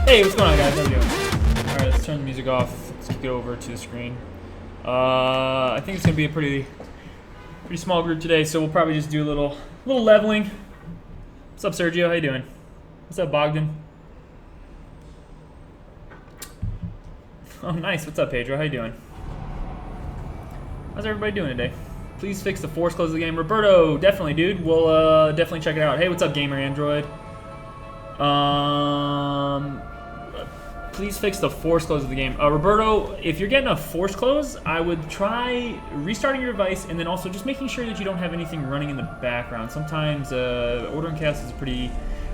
Hey, what's going on, guys? How we doing? Alright, let's turn the music off. Let's kick it over to the screen. I think it's gonna be a pretty small group today, so we'll probably just do a little leveling. What's up, Sergio? How you doing? What's up, Bogdan? Oh, nice. What's up, Pedro? How you doing? How's everybody doing today? Please fix the force close of the game. Roberto, definitely, dude. We'll definitely check it out. Hey, what's up, Gamer Android? Please fix the force close of the game. Roberto, if you're getting a force close, I would try restarting your device and then also just making sure that you don't have anything running in the background. Sometimes Order and Chaos is a pretty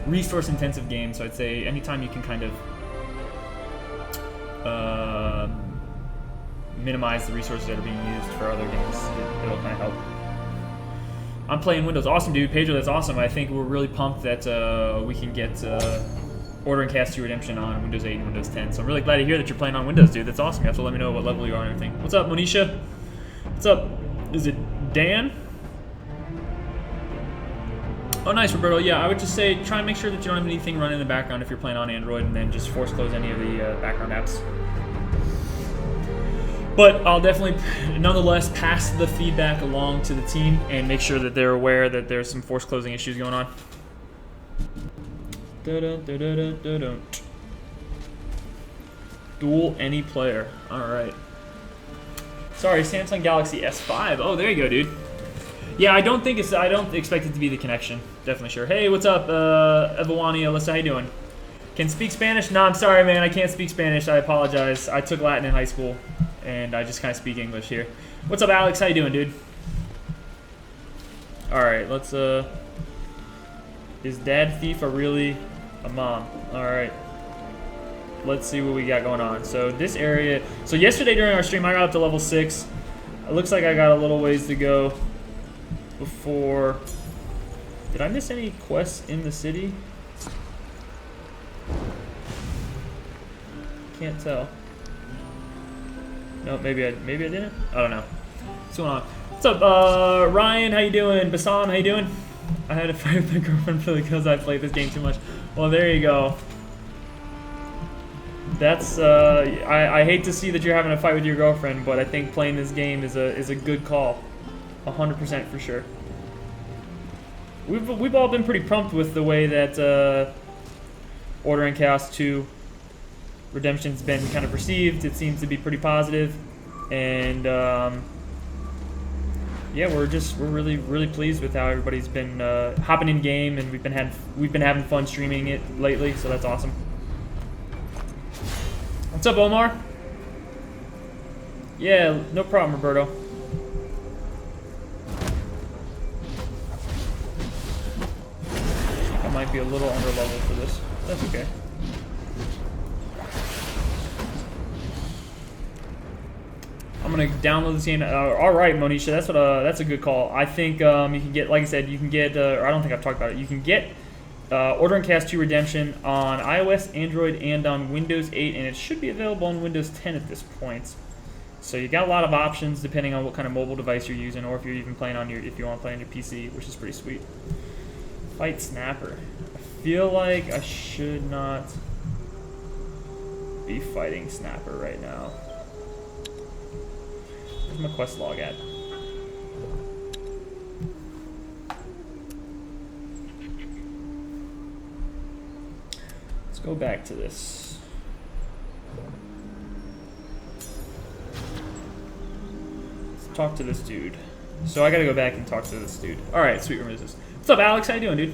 resource-intensive game, so I'd say anytime you can kind of minimize the resources that are being used for other games, it'll kind of help. I'm playing Windows. Awesome, dude. Pedro, that's awesome. I think we're really pumped that we can get Order and Chaos 2 Redemption on Windows 8 and Windows 10. So I'm really glad to hear that you're playing on Windows, dude. That's awesome. You have to let me know what level you are and everything. What's up, Monisha? What's up? Is it Dan? Oh, nice, Roberto. Yeah, I would just say try and make sure that you don't have anything running in the background if you're playing on Android, and then just force close any of the background apps. But I'll definitely, nonetheless, pass the feedback along to the team and make sure that they're aware that there's some force closing issues going on. Duel any player. All right. Sorry, Samsung Galaxy S5. Oh, there you go, dude. Yeah, I don't expect it to be the connection. Definitely sure. Hey, what's up, Evawani, Alyssa? How you doing? Can speak Spanish? No, I'm sorry, man. I can't speak Spanish. I apologize. I took Latin in high school, and I just kind of speak English here. What's up, Alex? How you doing, dude? All right, let's. Is Dad Thief really a mom? All right. Let's see what we got going on. So this area. So yesterday during our stream, I got up to level 6. It looks like I got a little ways to go before. Did I miss any quests in the city? Can't tell. No, maybe I didn't. I don't know. What's going on? What's up, Ryan? How you doing? Bassam, how you doing? I had to fight with my girlfriend because I played this game too much. Well, there you go. That's I hate to see that you're having a fight with your girlfriend, but I think playing this game is a good call, 100% for sure. We've all been pretty pumped with the way that Order and Chaos 2 Redemption's been kind of perceived. It seems to be pretty positive, and yeah, we're really pleased with how everybody's been hopping in game, and we've been having fun streaming it lately. So that's awesome. What's up, Omar? Yeah, no problem, Roberto. I think I might be a little under level for this. That's okay. I'm gonna download this game. All right, Monisha, that's a good call. I think you can get, like I said, you can get. Or I don't think I've talked about it. You can get Order and Chaos 2 Redemption on iOS, Android, and on Windows 8, and it should be available on Windows 10 at this point. So you got a lot of options depending on what kind of mobile device you're using, or if you're even playing on if you want to play on your PC, which is pretty sweet. Fight Snapper. I feel like I should not be fighting Snapper right now. Where's my quest log at? Let's go back to this. Let's talk to this dude. So I gotta go back and talk to this dude. Alright, sweet resist. What's up, Alex? How you doing, dude?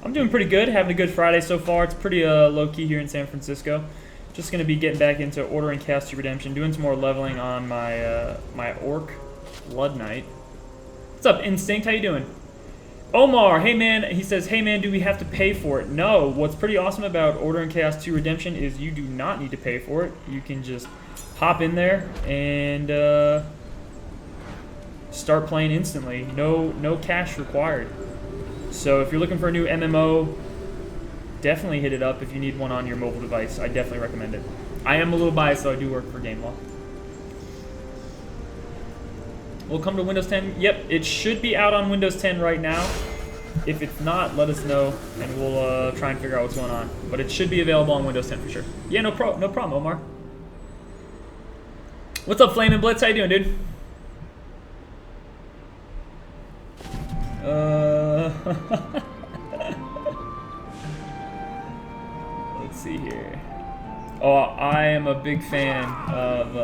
I'm doing pretty good. Having a good Friday so far. It's pretty low-key here in San Francisco. Just going to be getting back into Order and Chaos 2 Redemption, doing some more leveling on my my Orc Blood Knight. What's up, Instinct? How you doing? Omar, hey man, he says, hey man, do we have to pay for it? No, what's pretty awesome about Order and Chaos 2 Redemption is you do not need to pay for it. You can just hop in there and start playing instantly. No cash required. So if you're looking for a new MMO, definitely hit it up if you need one on your mobile device. I definitely recommend it. I am a little biased, though. I do work for Gameloft. Will come to Windows 10? Yep, it should be out on Windows 10 right now. If it's not, let us know, and we'll try and figure out what's going on. But it should be available on Windows 10 for sure. Yeah, no problem, Omar. What's up, Flamin' Blitz? How you doing, dude? Let's see here. Oh, I am a big fan of,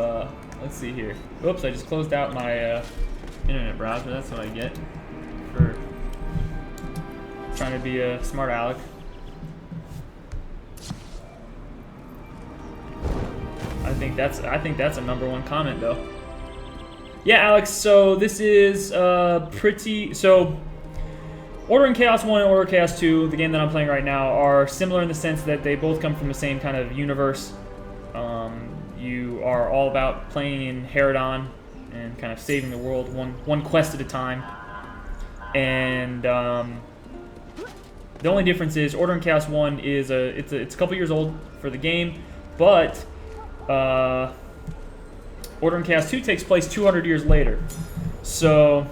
let's see here. Oops, I just closed out my internet browser. That's what I get for trying to be a smart aleck. I think that's a #1 comment though. Yeah, Alex. So this is so Order and Chaos 1 and Order and Chaos 2, the game that I'm playing right now, are similar in the sense that they both come from the same kind of universe. You are all about playing in Haradon and kind of saving the world one quest at a time. And the only difference is Order and Chaos 1 is it's a couple years old for the game, but Order and Chaos 2 takes place 200 years later. So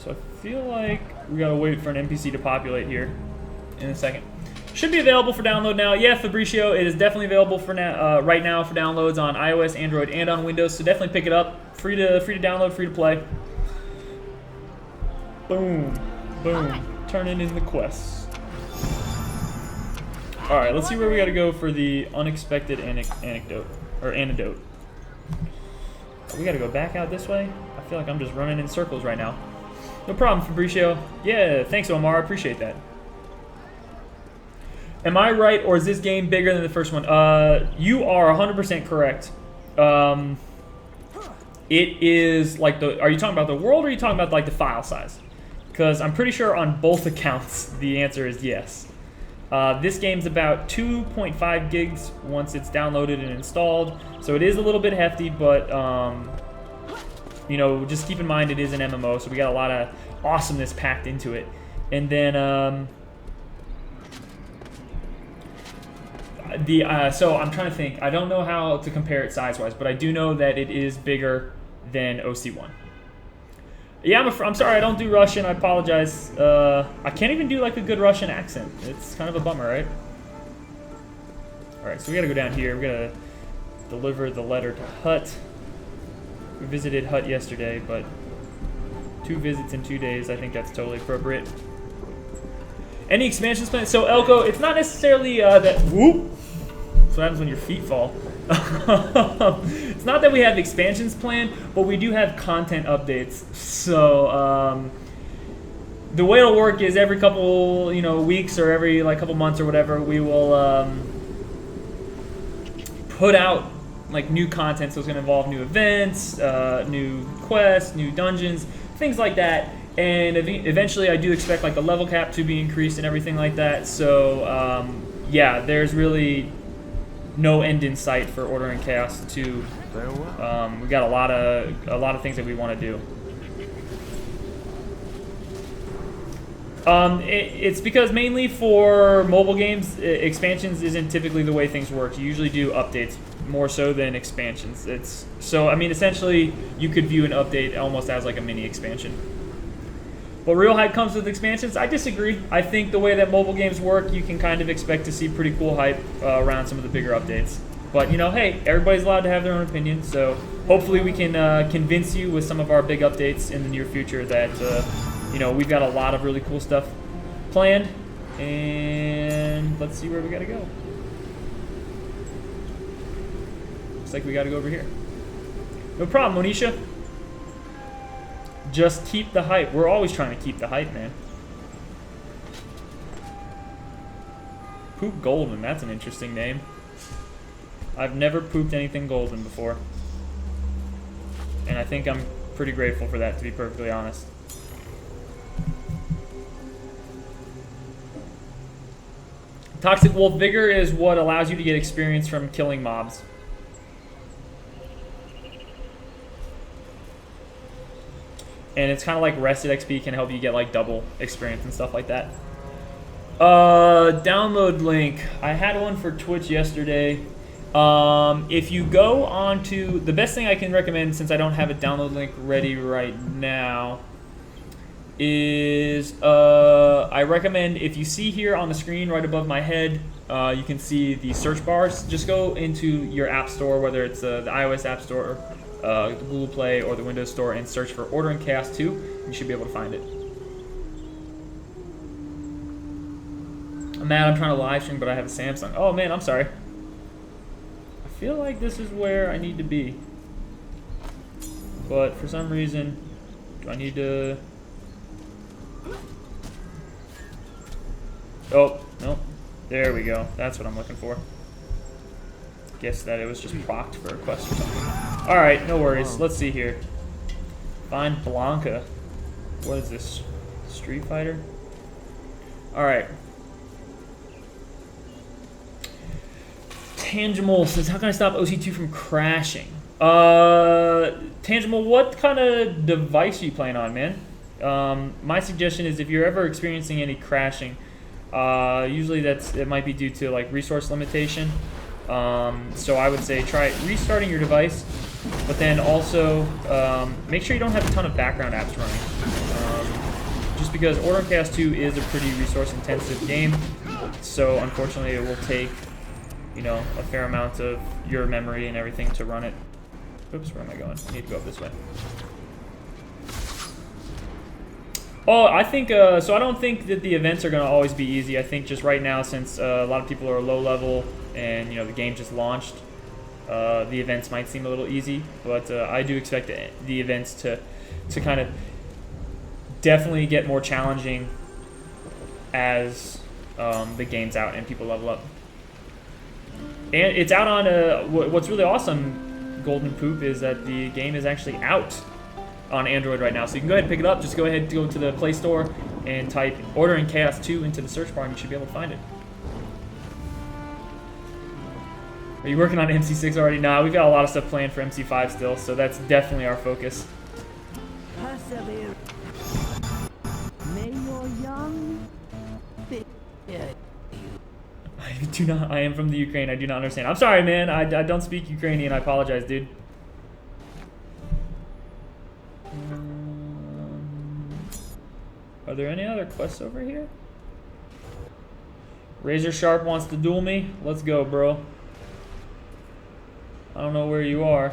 I feel like we gotta wait for an NPC to populate here in a second. Should be available for download now. Yeah, Fabricio, it is definitely available for now, right now for downloads on iOS, Android, and on Windows. So definitely pick it up. Free to download, free to play. Boom, boom. Turning in the quests. All right, let's see where we gotta go for the unexpected anecdote or antidote. We gotta go back out this way. I feel like I'm just running in circles right now. No problem, Fabricio. Yeah, thanks, Omar. I appreciate that. Am I right, or is this game bigger than the first one? You are 100% correct. It is like the... Are you talking about the world, or are you talking about like the file size? Because I'm pretty sure on both accounts the answer is yes. This game's about 2.5 gigs once it's downloaded and installed, so it is a little bit hefty, but you know, just keep in mind it is an MMO, so we got a lot of awesomeness packed into it. And then so I'm trying to think. I don't know how to compare it size-wise, but I do know that it is bigger than OC1. Yeah, I'm sorry, I don't do Russian. I apologize. I can't even do like a good Russian accent. It's kind of a bummer, right? All right, so we gotta go down here. We gotta deliver the letter to Hut. We visited Hut yesterday, but 2 visits in 2 days, I think that's totally appropriate. Any expansions planned? So Elko, it's not necessarily that. Whoop. That's what happens when your feet fall. It's not that we have expansions planned, but we do have content updates. So the way it'll work is every couple, weeks or every like couple months or whatever, we will put out like new content. So it's gonna involve new events, new quests, new dungeons, things like that. And eventually I do expect like the level cap to be increased and everything like that. So yeah, there's really no end in sight for Order and Chaos 2. We got a lot of things that we want to do. It's because mainly for mobile games, expansions isn't typically the way things work. You usually do updates more so than expansions. So I mean, essentially, you could view an update almost as like a mini expansion. But real hype comes with expansions. I disagree. I think the way that mobile games work, you can kind of expect to see pretty cool hype around some of the bigger updates. But, hey, everybody's allowed to have their own opinion. So hopefully we can convince you with some of our big updates in the near future that, we've got a lot of really cool stuff planned. And let's see where we got to go. Looks like we got to go over here. No problem, Monisha. Just keep the hype. We're always trying to keep the hype, man. Poop Golden. That's an interesting name. I've never pooped anything golden before. And I think I'm pretty grateful for that, to be perfectly honest. Toxic Wolf Vigor is what allows you to get experience from killing mobs. And it's kind of like rested XP can help you get like double experience and stuff like that. Download link. I had one for Twitch yesterday. If you go on to... The best thing I can recommend, since I don't have a download link ready right now, is I recommend, if you see here on the screen right above my head, you can see the search bars. Just go into your app store, whether it's the iOS App Store, the Google Play, or the Windows Store, and search for Ordering Chaos 2. You should be able to find it. Matt, I'm trying to live stream, but I have a Samsung. Oh man, I'm sorry. I feel like this is where I need to be, but for some reason, do I need to? Oh, no. There we go. That's what I'm looking for. Guess that it was just procced for a quest or something. Alright, no worries. Let's see here. Find Blanca. What is this? Street Fighter? Alright. Tangible says, how can I stop OC2 from crashing? Tangible, what kind of device are you playing on, man? My suggestion is if you're ever experiencing any crashing, usually it might be due to like resource limitation. So I would say try restarting your device, but then also make sure you don't have a ton of background apps running. Just because Order of Chaos 2 is a pretty resource intensive game, so unfortunately it will take, you know, a fair amount of your memory and everything to run it. Oops, where am I going? I need to go up this way. Oh, I think, so I don't think that the events are going to always be easy. I think just right now, since a lot of people are low level and, you know, the game just launched, the events might seem a little easy, but I do expect the events to kind of definitely get more challenging as the game's out and people level up. And it's out on, what's really awesome, Golden Poop, is that the game is actually out on Android right now. So you can go ahead and pick it up. Just go ahead and go to the Play Store and type Ordering Chaos 2 into the search bar and you should be able to find it. Are you working on MC6 already? Nah, we've got a lot of stuff planned for MC5 still, so that's definitely our focus. Persevere. May your young I am from the Ukraine. I do not understand. I'm sorry, man. I don't speak Ukrainian. I apologize, dude. Are there any other quests over here? Razor Sharp wants to duel me. Let's go, bro. I don't know where you are.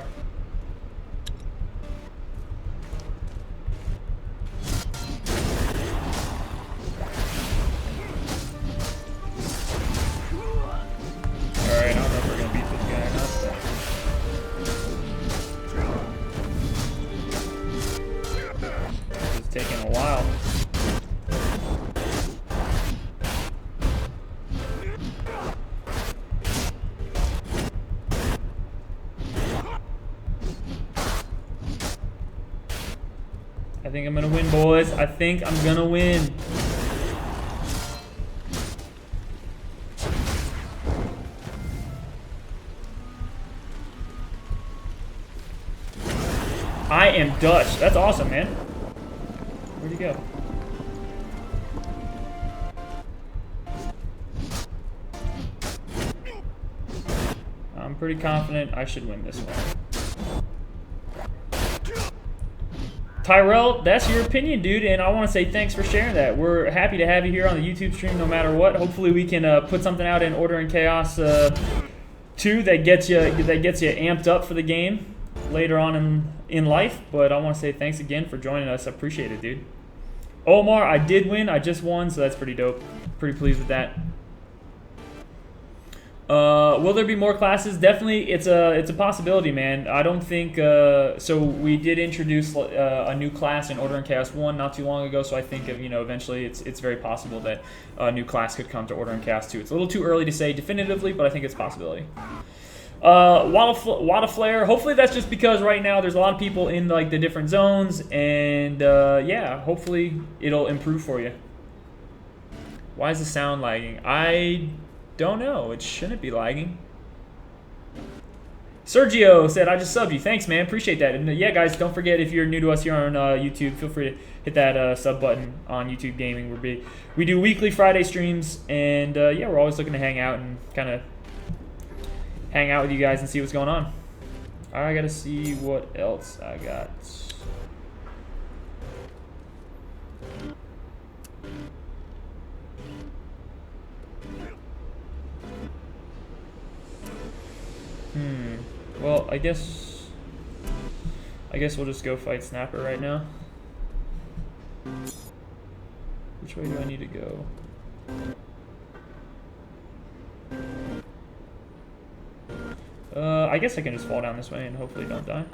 Alright, I don't know if we're gonna beat this guy or not. This is taking a while. I think I'm gonna win, boys. I think I'm gonna win. I am Dutch. That's awesome, man. Where'd he go? I'm pretty confident I should win this one. Tyrell, that's your opinion, dude, and I want to say thanks for sharing that. We're happy to have you here on the YouTube stream no matter what. Hopefully we can put something out in Order and Chaos 2 that gets you amped up for the game later on in life. But I want to say thanks again for joining us. I appreciate it, dude. Omar, I did win. I just won, so that's pretty dope. Pretty pleased with that. Will there be more classes? Definitely, it's a possibility, man. I don't think so. We did introduce a new class in Order and Chaos 1 not too long ago, so I think eventually it's very possible that a new class could come to Order and Chaos 2. It's a little too early to say definitively, but I think it's a possibility. Wada Flare. Hopefully that's just because right now there's a lot of people in like the different zones, and yeah, hopefully it'll improve for you. Why is the sound lagging? I don't know. It shouldn't be lagging. Sergio said, I just subbed you. Thanks, man. Appreciate that. And yeah, guys, don't forget, if you're new to us here on YouTube, feel free to hit that sub button on YouTube Gaming. We do weekly Friday streams, and yeah, we're always looking to hang out and kind of hang out with you guys and see what's going on. All right, I got to see what else I got. Well, I guess we'll just go fight Snapper right now. Which way do I need to go? I guess I can just fall down this way and hopefully don't die.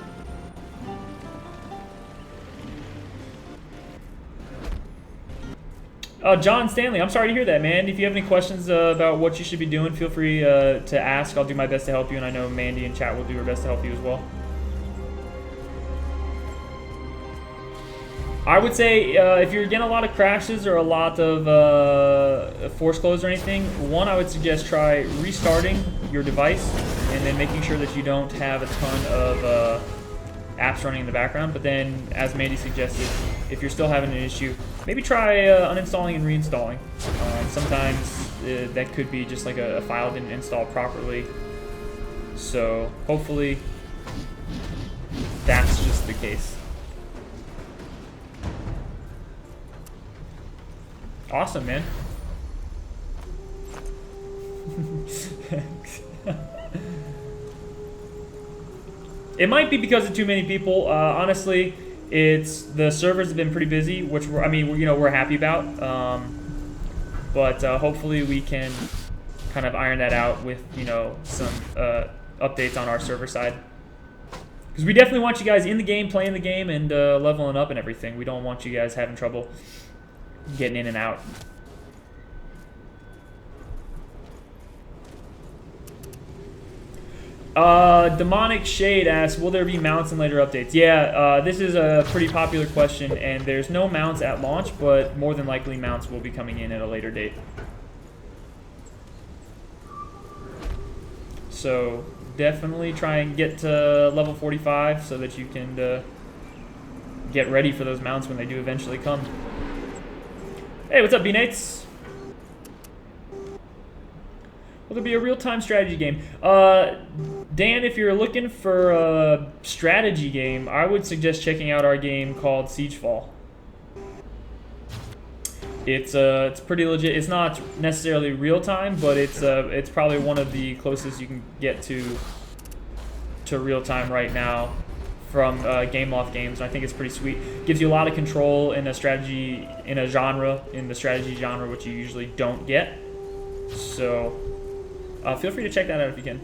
John Stanley, I'm sorry to hear that, man. If you have any questions about what you should be doing, feel free to ask. I'll do my best to help you, and I know Mandy in chat will do her best to help you as well. I would say if you're getting a lot of crashes or a lot of force close or anything, one, I would suggest try restarting your device and then making sure that you don't have a ton of apps running in the background. But then, as Mandy suggested, if you're still having an issue, maybe try uninstalling and reinstalling. Sometimes that could be just like a file didn't install properly. So hopefully that's just the case. Awesome, man. It might be because of too many people. Honestly, it's the servers have been pretty busy, which we're happy about. But hopefully we can kind of iron that out with some updates on our server side. Because we definitely want you guys in the game, playing the game, and leveling up and everything. We don't want you guys having trouble getting in and out. Demonic Shade asks, will there be mounts in later updates? Yeah, this is a pretty popular question, and there's no mounts at launch, but more than likely mounts will be coming in at a later date. So definitely try and get to level 45 so that you can get ready for those mounts when they do eventually come. Hey, what's up, B-Nates? Will there be a real-time strategy game? Dan, if you're looking for a strategy game, I would suggest checking out our game called Siegefall. It's pretty legit. It's not necessarily real-time, but it's probably one of the closest you can get to real-time right now from Gameloft games, and I think it's pretty sweet. Gives you a lot of control in a strategy, in the strategy genre, which you usually don't get. So feel free to check that out if you can.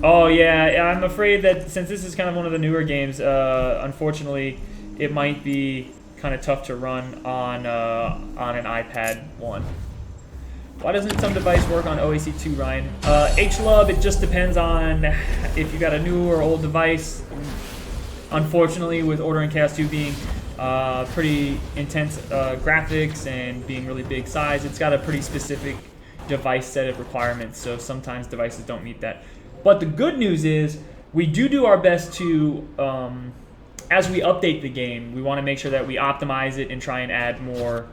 Oh yeah, I'm afraid that since this is kind of one of the newer games, unfortunately, it might be kind of tough to run on an iPad 1. Why doesn't some device work on OAC 2, Ryan? HLub, it just depends on if you got a new or old device. Unfortunately, with Order and Chaos 2 being pretty intense graphics and being really big size, it's got a pretty specific device set of requirements, so sometimes devices don't meet that. But the good news is we do our best to, as we update the game, we want to make sure that we optimize it and try and add more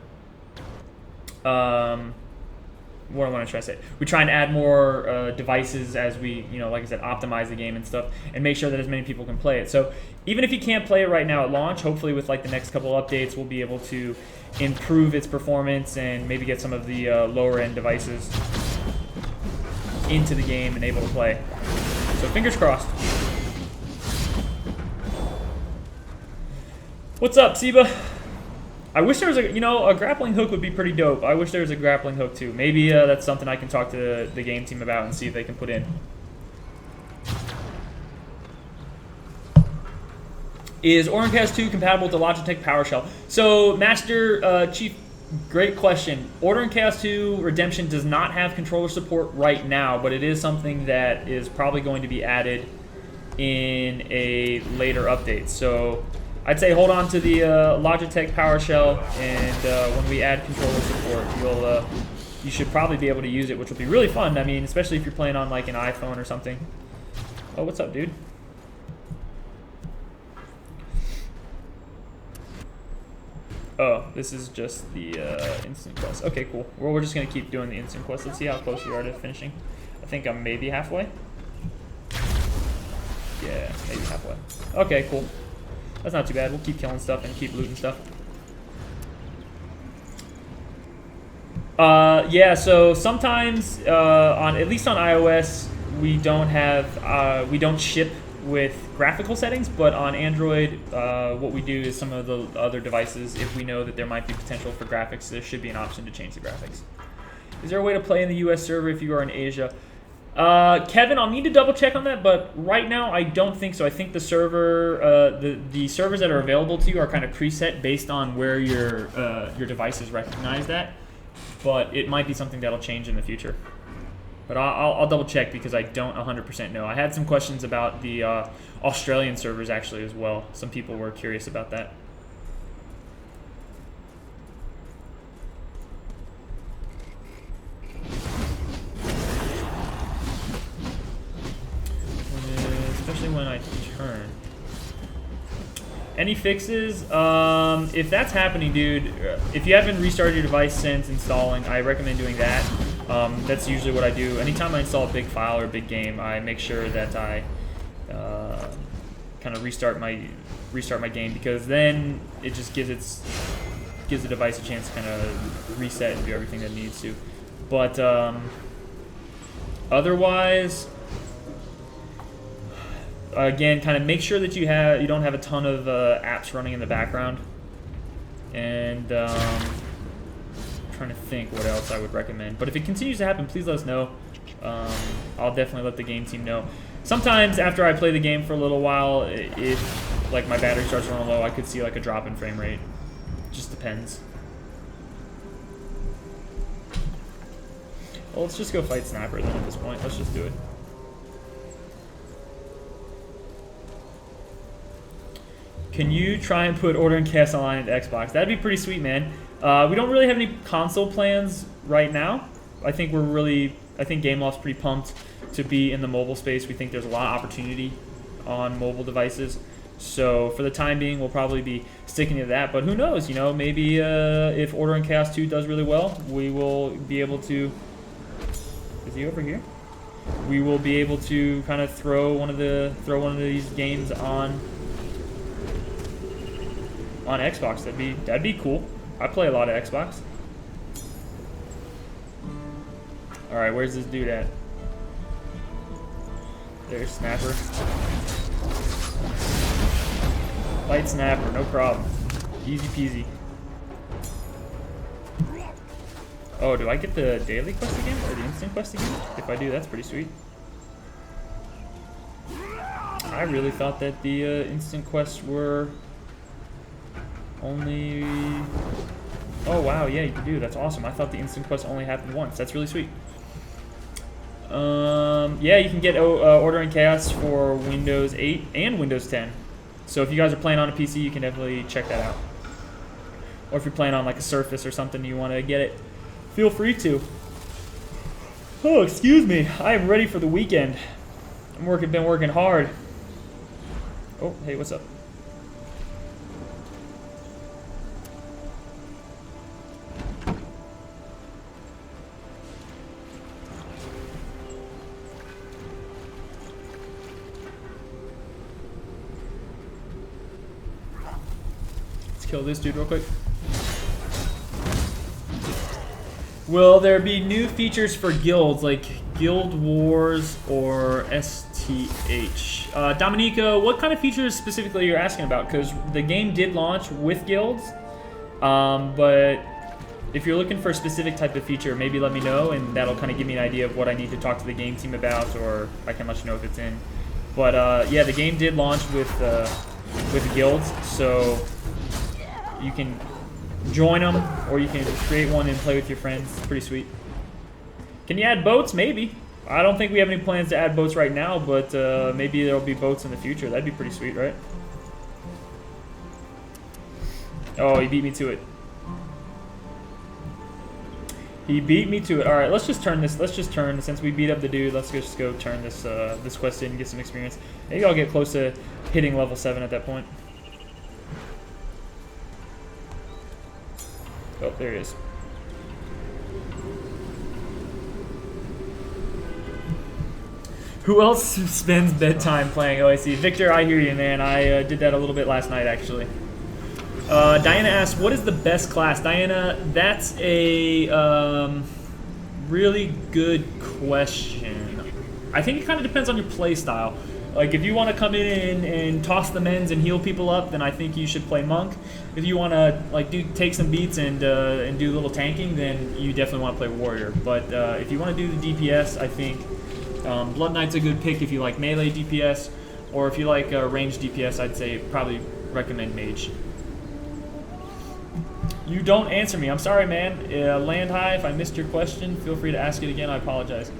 what am I trying to say? We try and add more devices as we, like I said, optimize the game and stuff, and make sure that as many people can play it. So even if you can't play it right now at launch, hopefully with like the next couple updates, we'll be able to improve its performance and maybe get some of the lower end devices into the game and able to play. So fingers crossed. What's up, Siba? I wish there was a grappling hook would be pretty dope. I wish there was a grappling hook too. Maybe that's something I can talk to the game team about and see if they can put in. Is Orncast 2 compatible with the Logitech PowerShell? So, Master Chief, great question. Order and Chaos 2 Redemption does not have controller support right now, but it is something that is probably going to be added in a later update. So I'd say hold on to the Logitech PowerShell, and when we add controller support, you should probably be able to use it, which will be really fun. I mean, especially if you're playing on like an iPhone or something. Oh, what's up, dude? Oh, this is just the instant quest. Okay, cool. Well, we're just gonna keep doing the instant quest. Let's see how close we are to finishing. I think I'm maybe halfway. Yeah, maybe halfway. Okay, cool. That's not too bad. We'll keep killing stuff and keep looting stuff. Yeah, so sometimes, at least on iOS, we don't ship with graphical settings, but on Android, what we do is some of the other devices, if we know that there might be potential for graphics, there should be an option to change the graphics. Is there a way to play in the US server if you are in Asia? Kevin, I'll need to double check on that, but right now I don't think so. I think the server, the servers that are available to you are kind of preset based on where your device is recognized at, but it might be something that'll change in the future. But I'll double check because I don't 100% know. I had some questions about the Australian servers actually as well. Some people were curious about that. Especially when I turn. Any fixes? If that's happening, dude, if you haven't restarted your device since installing, I recommend doing that. That's usually what I do. Anytime I install a big file or a big game, I make sure that I kind of restart my game, because then it just gives the device a chance to kind of reset and do everything that it needs to. But otherwise, again, kind of make sure that you don't have a ton of apps running in the background. And I'm trying to think what else I would recommend. But if it continues to happen, please let us know. I'll definitely let the game team know. Sometimes after I play the game for a little while, if like my battery starts running low, I could see like a drop in frame rate. Just depends. Well, let's just go fight Snapper then at this point. Let's just do it. Can you try and put Order and Chaos Online into Xbox? That'd be pretty sweet, man. We don't really have any console plans right now. I think Gameloft's pretty pumped to be in the mobile space. We think there's a lot of opportunity on mobile devices. So for the time being, we'll probably be sticking to that. But who knows? You know, maybe if Order and Chaos 2 does really well, we will be able to. Is he over here? We will be able to kind of throw one of these games on Xbox. That'd be cool. I play a lot of Xbox. All right, where's this dude at? There's Snapper. Fight Snapper, no problem. Easy peasy. Oh, do I get the daily quest again or the instant quest again? If I do, that's pretty sweet. I really thought that the instant quests were only. Oh wow, yeah, you can do. That's awesome. I thought the instant quest only happened once. That's really sweet. Yeah, you can get Order and Chaos for Windows 8 and Windows 10. So if you guys are playing on a PC, you can definitely check that out. Or if you're playing on like a Surface or something, you want to get it, feel free to. Oh, excuse me. I am ready for the weekend. Been working hard. Oh, hey, what's up? Kill this dude real quick. Will there be new features for guilds like Guild Wars or STH? Dominica, what kind of features specifically you're asking about? Because the game did launch with guilds, but if you're looking for a specific type of feature, maybe let me know, and that'll kind of give me an idea of what I need to talk to the game team about, or I can let you know if it's in. But yeah, the game did launch with guilds, so you can join them, or you can create one and play with your friends. It's pretty sweet. Can you add boats? Maybe. I don't think we have any plans to add boats right now, but maybe there'll be boats in the future. That'd be pretty sweet, right? Oh, he beat me to it. He beat me to it. All right, let's just turn this. Let's just turn. Since we beat up the dude, let's just go turn this this quest in and get some experience. Maybe I'll get close to hitting level 7 at that point. Oh, there it is. Who else spends bedtime playing OIC? Victor, I hear you, man. I did that a little bit last night, actually. Diana asks, what is the best class? Diana, that's a really good question. I think it kind of depends on your play style. Like, if you want to come in and toss the men's and heal people up, then I think you should play Monk. If you want to, like, take some beats and do a little tanking, then you definitely want to play Warrior. But if you want to do the DPS, I think Blood Knight's a good pick if you like melee DPS. Or if you like ranged DPS, I'd say probably recommend Mage. You don't answer me. I'm sorry, man. Land High, if I missed your question, feel free to ask it again. I apologize.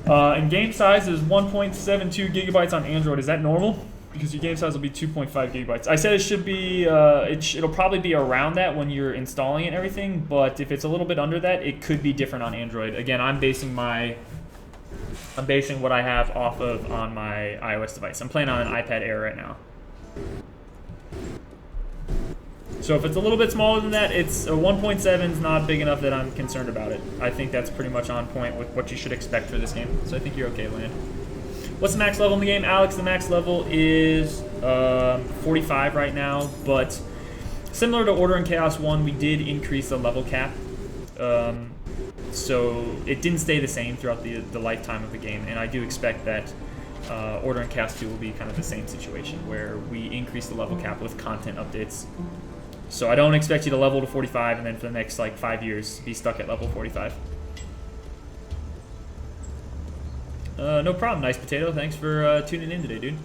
And game size is 1.72 gigabytes on Android. Is that normal? Because your game size will be 2.5 gigabytes. I said it should be, it'll probably be around that when you're installing it and everything, but if it's a little bit under that, it could be different on Android. Again, I'm basing what I have off of on my iOS device. I'm playing on an iPad Air right now. So if it's a little bit smaller than that, it's a 1.7 is not big enough that I'm concerned about it. I think that's pretty much on point with what you should expect for this game. So I think you're okay, Land. What's the max level in the game? Alex, the max level is 45 right now, but similar to Order and Chaos 1, we did increase the level cap. So it didn't stay the same throughout the lifetime of the game, and I do expect that Order and Chaos 2 will be kind of the same situation, where we increase the level cap with content updates. So I don't expect you to level to 45 and then for the next like 5 years be stuck at level 45. No problem, Nice Potato. Thanks for tuning in today, dude.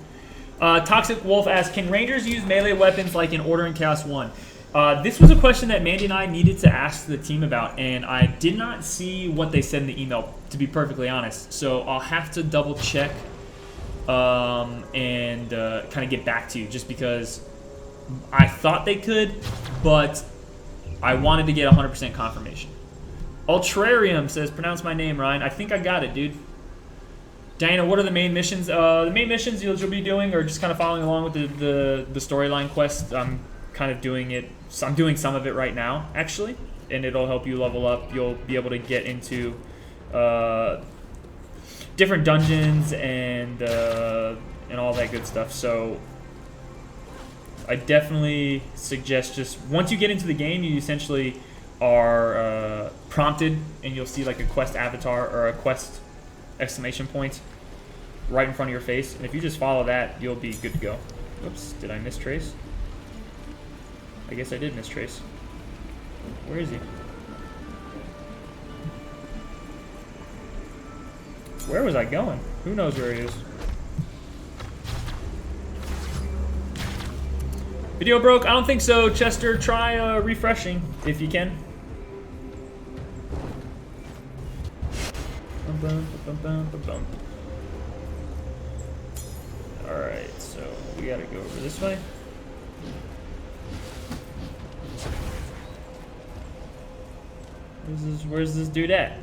Toxic Wolf asks, can Rangers use melee weapons like in Order and Chaos 1? This was a question that Mandy and I needed to ask the team about, and I did not see what they said in the email, to be perfectly honest. So I'll have to double check and kind of get back to you, just because I thought they could, but I wanted to get 100% confirmation. Ultrarium says, pronounce my name, Ryan. I think I got it, dude. Diana, what are the main missions? The main missions you'll be doing are just kind of following along with the storyline quest. I'm kind of doing it. So I'm doing some of it right now, actually, and it'll help you level up. You'll be able to get into different dungeons and all that good stuff. So I definitely suggest just once you get into the game, you essentially are prompted, and you'll see like a quest avatar or a quest exclamation point right in front of your face, and if you just follow that, you'll be good to go. Oops, did I mistrace? I guess I did mistrace. Where is he? Where was I going? Who knows where he is? Video broke? I don't think so, Chester. Try refreshing if you can. Alright, so we gotta go over this way. Where's this dude at?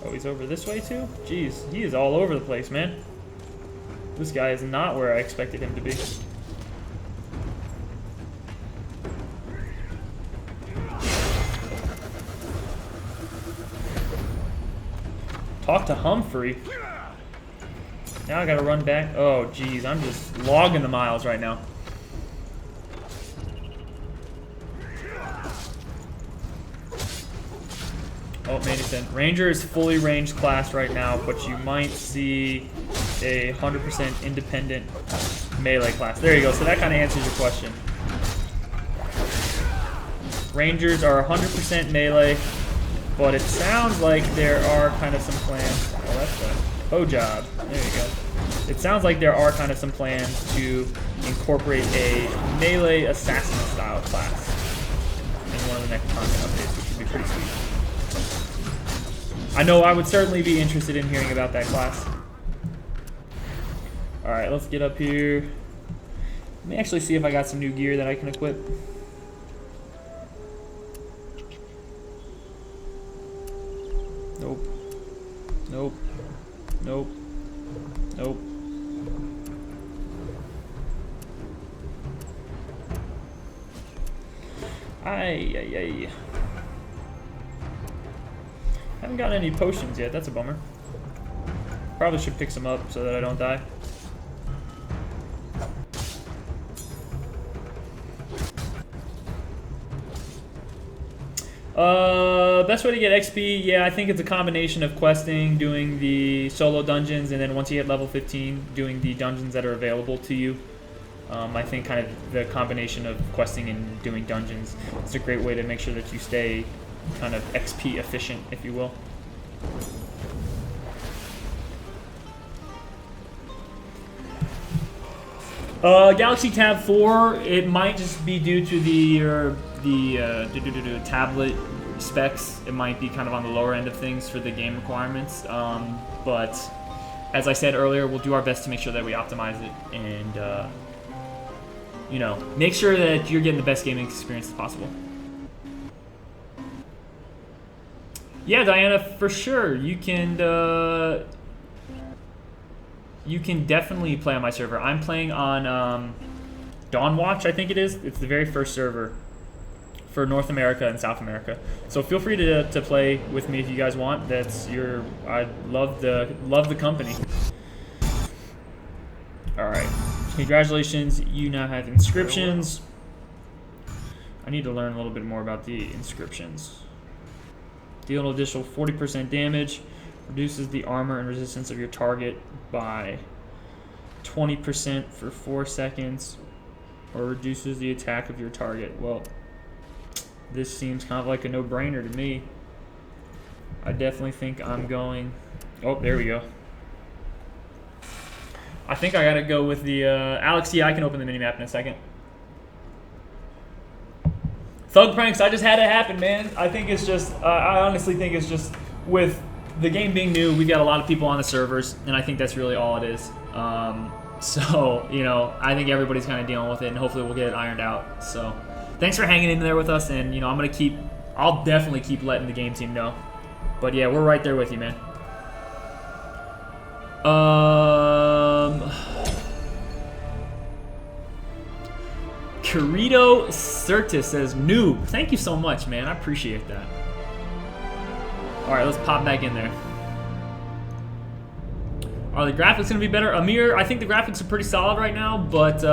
Oh, he's over this way too? Jeez, he is all over the place, man. This guy is not where I expected him to be. Talk to Humphrey. Now I gotta run back. Oh, geez, I'm just logging the miles right now. Oh, made it then. Ranger is fully ranged class right now, but you might see a 100% independent melee class. There you go. So that kind of answers your question. Rangers are 100% melee, but it sounds like there are kind of some plans. Oh, that's a bow job. There you go. It sounds like there are kind of some plans to incorporate a melee assassin style class in one of the next content updates, which would be pretty sweet. I know I would certainly be interested in hearing about that class. Alright, let's get up here. Let me actually see if I got some new gear that I can equip. Nope. Nope. Nope. Nope. Ay. Haven't gotten any potions yet, that's a bummer. Probably should pick some up so that I don't die. Best way to get XP, yeah, I think it's a combination of questing, doing the solo dungeons, and then once you hit level 15, doing the dungeons that are available to you. I think kind of the combination of questing and doing dungeons is a great way to make sure that you stay kind of XP efficient, if you will. Galaxy Tab 4, it might just be due to the tablet specs. It might be kind of on the lower end of things for the game requirements. But as I said earlier, we'll do our best to make sure that we optimize it and, you know, make sure that you're getting the best gaming experience as possible. Yeah, Diana, for sure. You can definitely play on my server. I'm playing on Dawnwatch, I think it is. It's the very first server for North America and South America. So feel free to play with me if you guys want. I love the company. All right, congratulations. You now have inscriptions. I need to learn a little bit more about the inscriptions. Deal an additional 40% damage. Reduces the armor and resistance of your target by 20% for 4 seconds, or reduces the attack of your target. Well, this seems kind of like a no-brainer to me. I definitely think I'm going... Oh, there we go. I think I gotta go with the... Alex, yeah, I can open the minimap in a second. Thug pranks, I just had it happen, man. I think it's just... I honestly think it's just with... the game being new, we've got a lot of people on the servers, and I think that's really all it is. So, you know, I think everybody's kind of dealing with it, and hopefully we'll get it ironed out. So, thanks for hanging in there with us, and, you know, I'll definitely keep letting the game team know. But, yeah, we're right there with you, man. Corrido Certis says, noob. Thank you so much, man. I appreciate that. Alright, let's pop back in there. Are the graphics going to be better? Amir, I think the graphics are pretty solid right now, but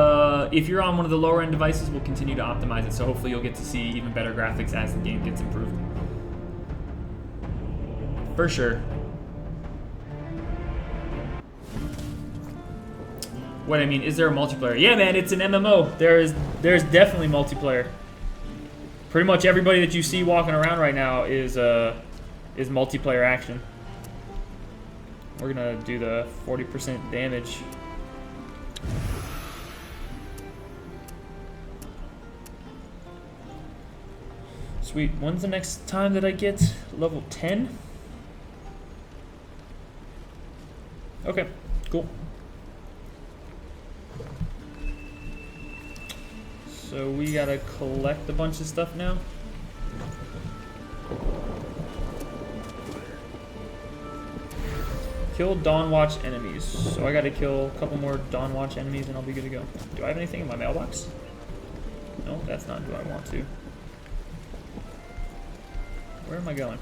if you're on one of the lower end devices, we'll continue to optimize it, so hopefully you'll get to see even better graphics as the game gets improved. For sure. What I mean, is there a multiplayer? Yeah, man, it's an MMO. There's definitely multiplayer. Pretty much everybody that you see walking around right now is multiplayer action. We're gonna do the 40% damage. Sweet. When's the next time that I get level 10? Okay, cool. So we gotta collect a bunch of stuff now. Kill Dawnwatch enemies. So I gotta kill a couple more Dawnwatch enemies and I'll be good to go. Do I have anything in my mailbox? No, that's not who I want to. Where am I going?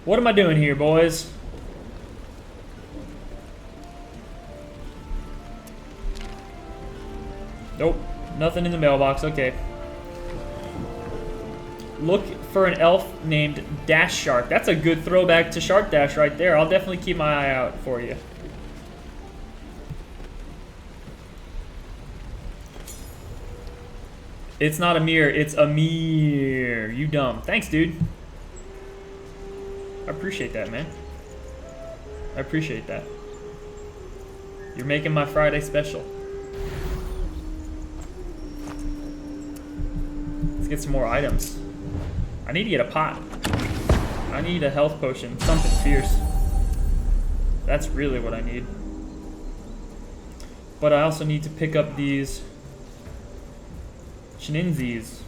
What am I doing here, boys? Nope, nothing in the mailbox. Okay. Look for an elf named Dash Shark. That's a good throwback to Shark Dash right there. I'll definitely keep my eye out for you. It's not Amir, it's Amir. You dumb. Thanks, dude. I appreciate that, man. I appreciate that. You're making my Friday special. Let's get some more items. I need to get a pot. I need a health potion, something fierce. That's really what I need. But I also need to pick up these Shininzis.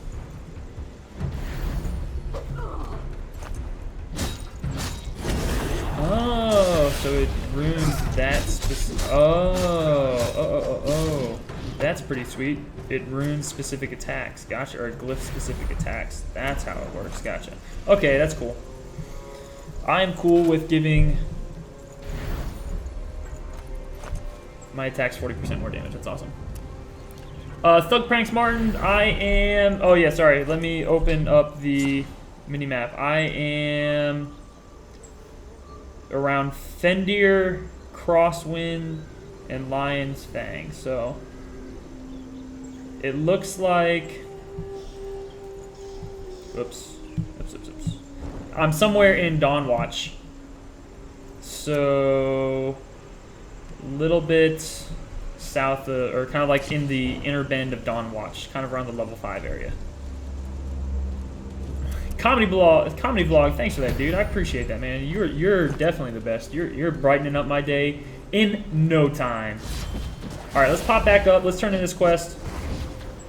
Oh, so it ruins that specific. Oh. That's pretty sweet. It ruins specific attacks. Gotcha. Or glyph specific attacks. That's how it works. Gotcha. Okay, that's cool. I am cool with giving my attacks 40% more damage. That's awesome. Thug Pranks Martin, I am... Oh, yeah, sorry. Let me open up the Mini-map. I am around Fendir, Crosswind, and Lion's Fang. So it looks like... Oops. I'm somewhere in Dawnwatch. So a little bit south of, or kind of like in the inner bend of Dawnwatch, kind of around the level 5 area. Comedy vlog, thanks for that, dude. I appreciate that, man. You're definitely the best. You're brightening up my day in no time. All right, let's pop back up. Let's turn in this quest,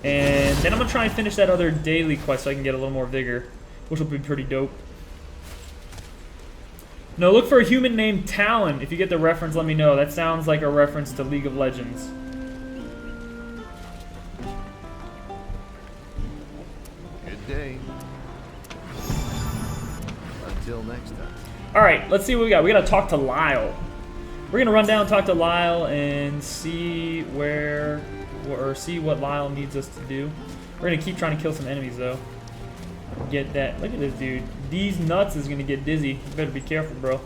and then I'm gonna try and finish that other daily quest so I can get a little more vigor, which will be pretty dope. No, look for a human named Talon. If you get the reference, let me know. That sounds like a reference to League of Legends. Good day. Until next time. All right, let's see what we got. We got to talk to Lyle. We're gonna run down and talk to Lyle and see see what Lyle needs us to do. We're gonna keep trying to kill some enemies though. Get that. Look at this dude. These nuts is gonna get dizzy. You better be careful, bro.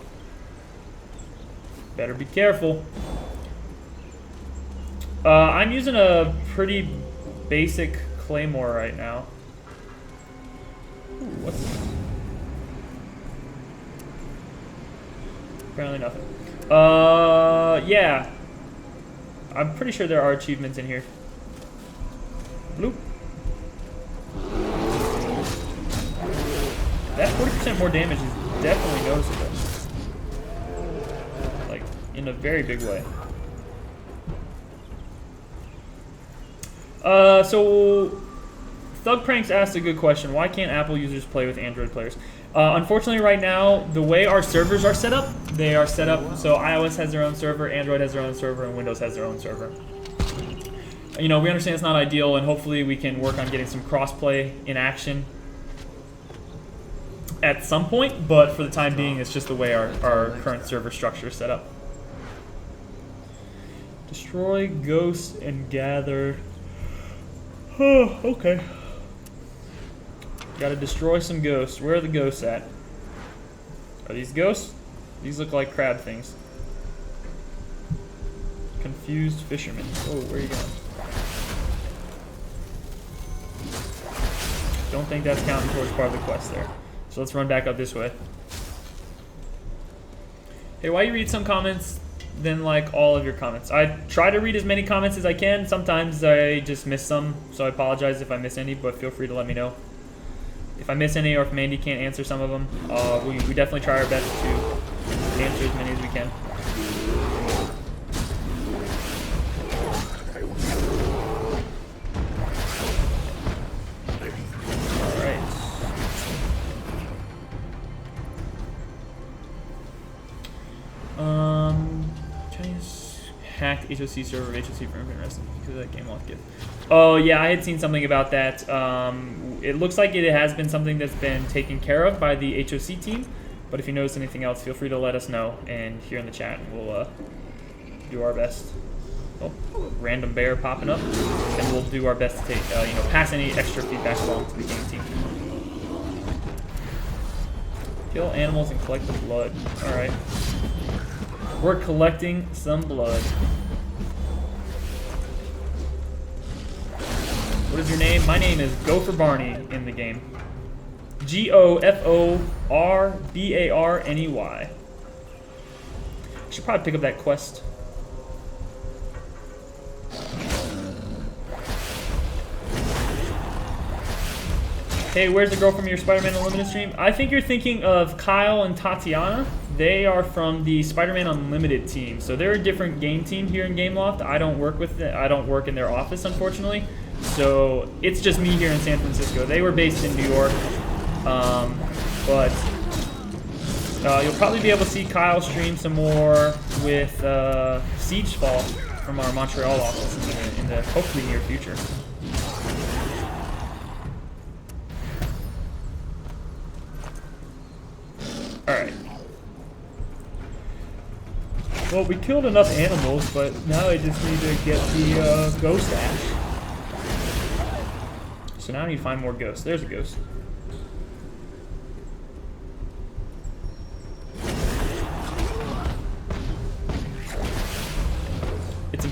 Better be careful. I'm using a pretty basic claymore right now. Ooh, what's this? Apparently nothing. Yeah. I'm pretty sure there are achievements in here. Bloop. That 40% more damage is definitely noticeable. Like, in a very big way. So Thug Pranks asked a good question. Why can't Apple users play with Android players? Unfortunately, right now, the way our servers are set up, they are set up so iOS has their own server, Android has their own server, and Windows has their own server. You know, we understand it's not ideal, and hopefully we can work on getting some crossplay in action at some point, but for the time being, it's just the way our current server structure is set up. Destroy ghosts and gather. Oh, okay. Gotta destroy some ghosts. Where are the ghosts at? Are these ghosts? These look like crab things. Confused fisherman. Oh, where are you going? Don't think that's counting towards part of the quest there. So let's run back up this way. Hey, why you read some comments than like all of your comments? I try to read as many comments as I can. Sometimes I just miss some, so I apologize if I miss any, but feel free to let me know. If I miss any or if Mandy can't answer some of them, we definitely try our best to answer as many as we can. Chinese hacked HOC server of HOC for interest because of that Gameloft gift. Oh yeah, I had seen something about that. It looks like it has been something that's been taken care of by the HOC team. But if you notice anything else, feel free to let us know. And here in the chat, we'll do our best. Oh, random bear popping up, and we'll do our best to take, pass any extra feedback along to the game team. Kill animals and collect the blood. All right. We're collecting some blood. What is your name? My name is Gopher Barney in the game. Gopherbarney. I should probably pick up that quest. Hey, where's the girl from your Spider-Man Unlimited stream? I think you're thinking of Kyle and Tatiana. They are from the Spider-Man Unlimited team. So they're a different game team here in Gameloft. I don't work with them. I don't work in their office, unfortunately. So it's just me here in San Francisco. They were based in New York. But you'll probably be able to see Kyle stream some more with Siegefall from our Montreal office in the hopefully near future. Alright. Well, we killed enough animals, but now I just need to get the ghost ash. So now I need to find more ghosts. There's a ghost.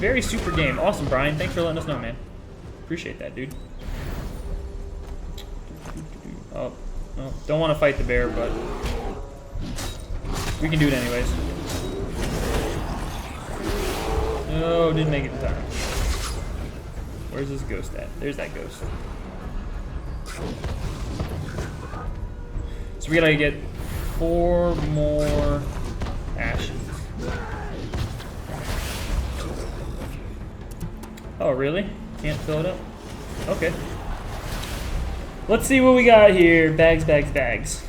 very super game. Awesome, Brian. Thanks for letting us know, man. Appreciate that, dude. Oh, no. Don't want to fight the bear, but we can do it anyways. No, didn't make it in time. Where's this ghost at? There's that ghost. So we gotta get 4 more ashes. Oh, really? Can't fill it up? Okay. Let's see what we got here. Bags, bags, bags.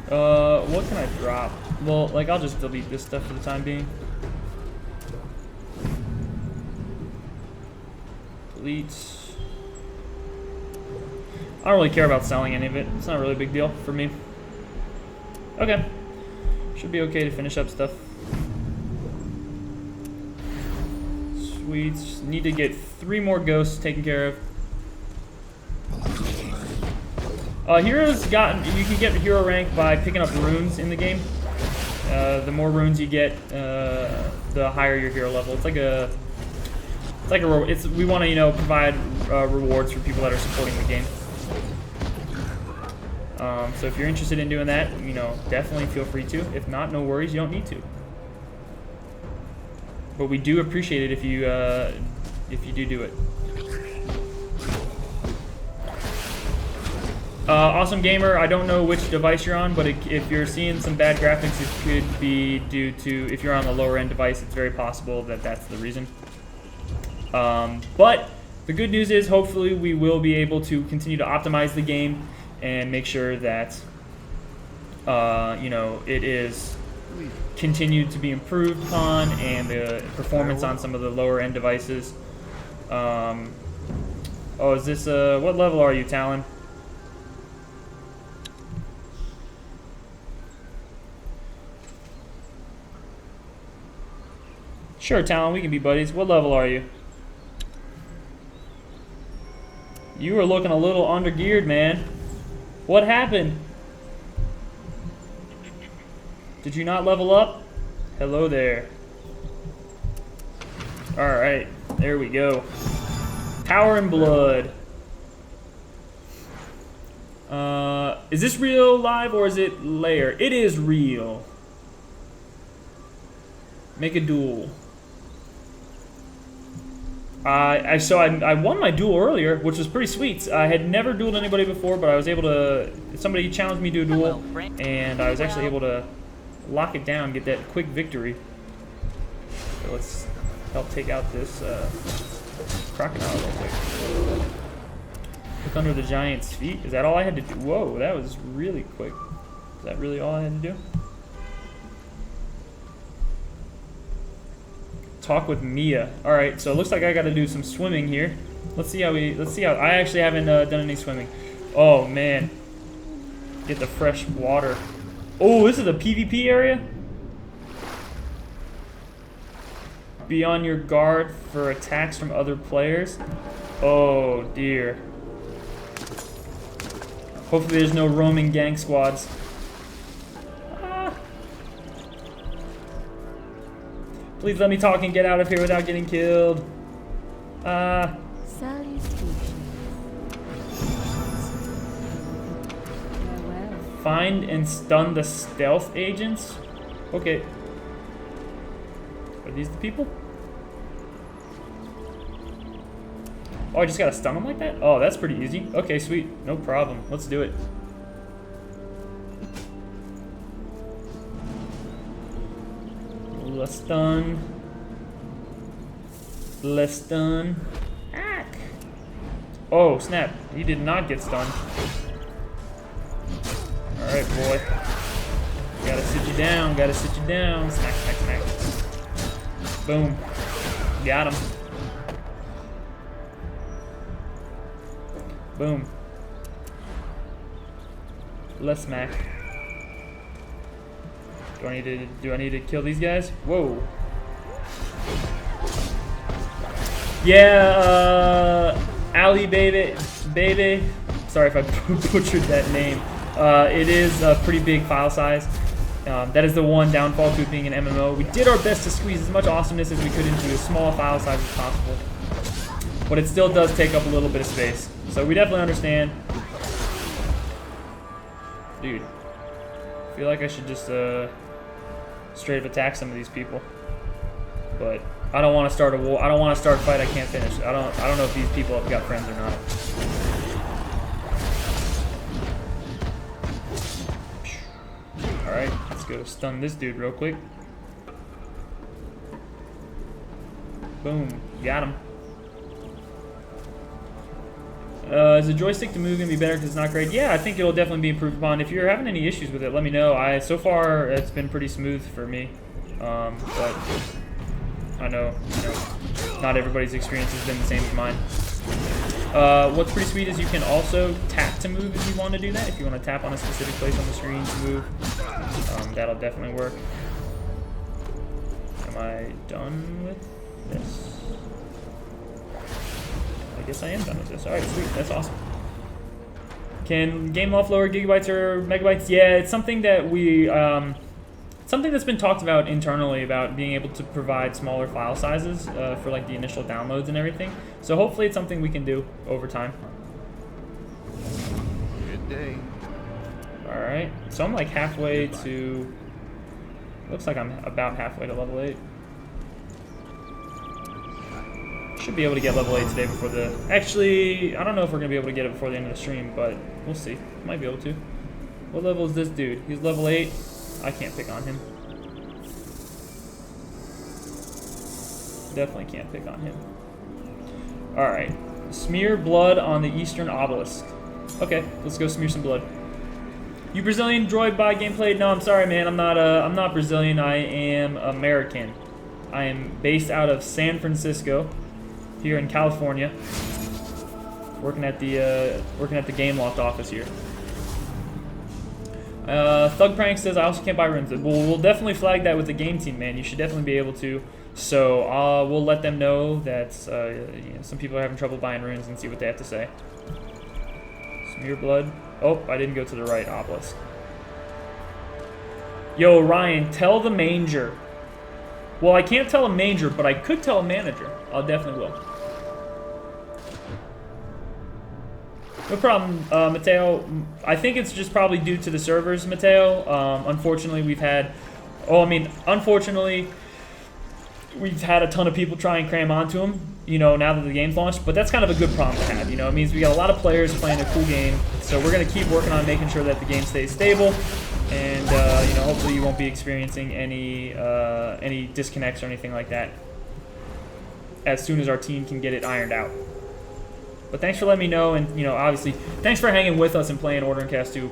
What can I drop? Well, like, I'll just delete this stuff for the time being. Delete. I don't really care about selling any of it. It's not really a big deal for me. Okay. Should be okay to finish up stuff. Sweet. Need to get 3 more ghosts taken care of. Heroes you can get hero rank by picking up runes in the game. The more runes you get, the higher your hero level. We want to, provide rewards for people that are supporting the game. So if you're interested in doing that, definitely feel free to. If not, no worries, you don't need to. But we do appreciate it if you do it. Awesome Gamer, I don't know which device you're on, but if you're seeing some bad graphics, it could be due to, if you're on the lower end device, it's very possible that that's the reason. But the good news is, hopefully we will be able to continue to optimize the game and make sure that, it is continued to be improved upon, and the performance on some of the lower end devices. Oh, is this, what level are you, Talon? Sure, Talon, we can be buddies. What level are you? You are looking a little under-geared, man. What happened? Did you not level up? Hello there. Alright, there we go. Power and blood. Is this real live or is it layer? It is real. Make a duel. I won my duel earlier, which was pretty sweet. I had never dueled anybody before, but I was able to. Somebody challenged me to a duel, and I was actually able to lock it down, get that quick victory. So let's help take out this crocodile real quick. Look under the giant's feet. Is that all I had to do? Whoa, that was really quick. Is that really all I had to do? Talk with Mia. All right, so it looks like I got to do some swimming here. Let's see how I actually haven't done any swimming. Oh man, get the fresh water. Oh, this is a PvP area. Be on your guard for attacks from other players. Oh dear. Hopefully there's no roaming gang squads. Please let me talk and get out of here without getting killed. Salutations. Farewell. Find and stun the stealth agents? Okay. Are these the people? Oh, I just gotta stun them like that? Oh, that's pretty easy. Okay, sweet. No problem. Let's do it. Let's stun. Let's stun. Hack. Oh, snap. He did not get stunned. Alright, boy. Gotta sit you down. Gotta sit you down. Smack, smack, smack. Boom. Got him. Boom. Let's smack. Do I need to kill these guys? Whoa. Yeah, Ali baby. Sorry if I butchered that name. It is a pretty big file size. That is the one downfall to it being an MMO. We did our best to squeeze as much awesomeness as we could into as small a file size as possible, but it still does take up a little bit of space. So we definitely understand. Dude, I feel like I should just straight up attack some of these people, but I don't want to start a war. I don't want to start a fight I can't finish. I don't know if these people have got friends or not. All right, let's go stun this dude real quick. Boom, got him. Is the joystick to move gonna be better because it's not great? Yeah, I think it'll definitely be improved upon. If you're having any issues with it, let me know. So far it's been pretty smooth for me, but I know, not everybody's experience has been the same as mine. What's pretty sweet is you can also tap to move if you want to do that. If you want to tap on a specific place on the screen to move, that'll definitely work. Am I done with this? I guess I am done with this. Alright, sweet. That's awesome. Can Gameloft lower gigabytes or megabytes? Yeah, it's something that we... something that's been talked about internally about being able to provide smaller file sizes for like the initial downloads and everything. So hopefully it's something we can do over time. Good day. Alright, so I'm like halfway to... Looks like I'm about halfway to level 8. Should be able to get level 8 today before the... Actually, I don't know if we're going to be able to get it before the end of the stream, but we'll see. Might be able to. What level is this dude? He's level 8. I can't pick on him. Definitely can't pick on him. Alright. Smear blood on the eastern obelisk. Okay, let's go smear some blood. You Brazilian droid by gameplay? No, I'm sorry, man. I'm not Brazilian. I am American. I am based out of San Francisco, here in California. Working at the Gameloft office here. Thug Prank says, I also can't buy runes. We'll definitely flag that with the game team, man. You should definitely be able to. So we'll let them know that some people are having trouble buying runes and see what they have to say. Smear blood. Oh, I didn't go to the right obelisk. Yo, Ryan, tell the manger. Well, I can't tell a manger, but I could tell a manager. I definitely will. No problem, Mateo. I think it's just probably due to the servers, Mateo. Unfortunately, we've had... unfortunately, we've had a ton of people try and cram onto them, now that the game's launched. But that's kind of a good problem to have, It means we got a lot of players playing a cool game. So we're going to keep working on making sure that the game stays stable. And, hopefully you won't be experiencing any disconnects or anything like that as soon as our team can get it ironed out. But thanks for letting me know, and, obviously, thanks for hanging with us and playing Order and Cast 2.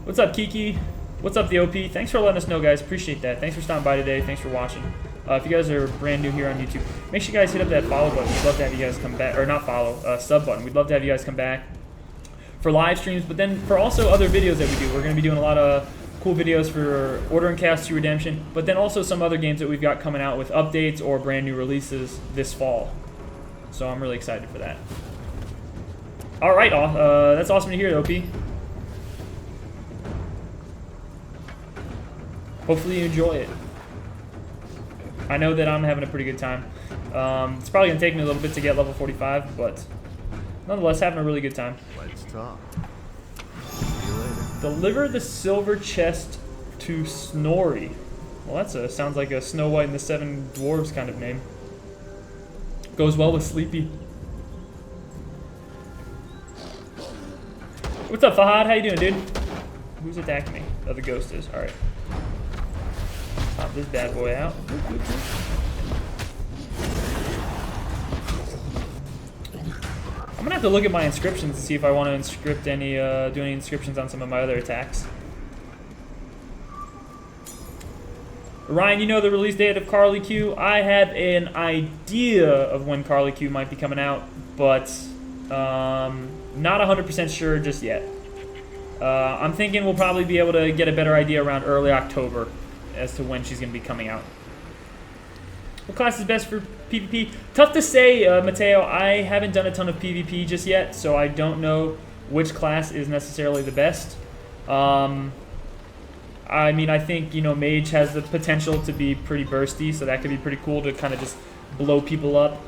What's up, Kiki? What's up, the OP? Thanks for letting us know, guys. Appreciate that. Thanks for stopping by today. Thanks for watching. If you guys are brand new here on YouTube, make sure you guys hit up that follow button. We'd love to have you guys come back, or not follow, sub button. We'd love to have you guys come back for live streams, but then for also other videos that we do. We're going to be doing a lot of cool videos for Order and Cast 2 Redemption, but then also some other games that we've got coming out with updates or brand new releases this fall. So I'm really excited for that. All right, that's awesome to hear, OP. Hopefully you enjoy it. I know that I'm having a pretty good time. It's probably going to take me a little bit to get level 45, but nonetheless, having a really good time. Let's talk. See you later. Deliver the silver chest to Snorri. Well, that sounds like a Snow White and the Seven Dwarves kind of name. Goes well with Sleepy. What's up, Fahad? How you doing, dude? Who's attacking me? Oh, the ghost is. All right. Pop this bad boy out. I'm gonna have to look at my inscriptions to see if I want to inscript do any inscriptions on some of my other attacks. Ryan, you know the release date of Carly Q? I have an idea of when Carly Q might be coming out, but not 100% sure just yet. I'm thinking we'll probably be able to get a better idea around early October as to when she's going to be coming out. What class is best for PvP? Tough to say, Mateo. I haven't done a ton of PvP just yet, so I don't know which class is necessarily the best. I mean, I think, you know, Mage has the potential to be pretty bursty, so that could be pretty cool to kind of just blow people up.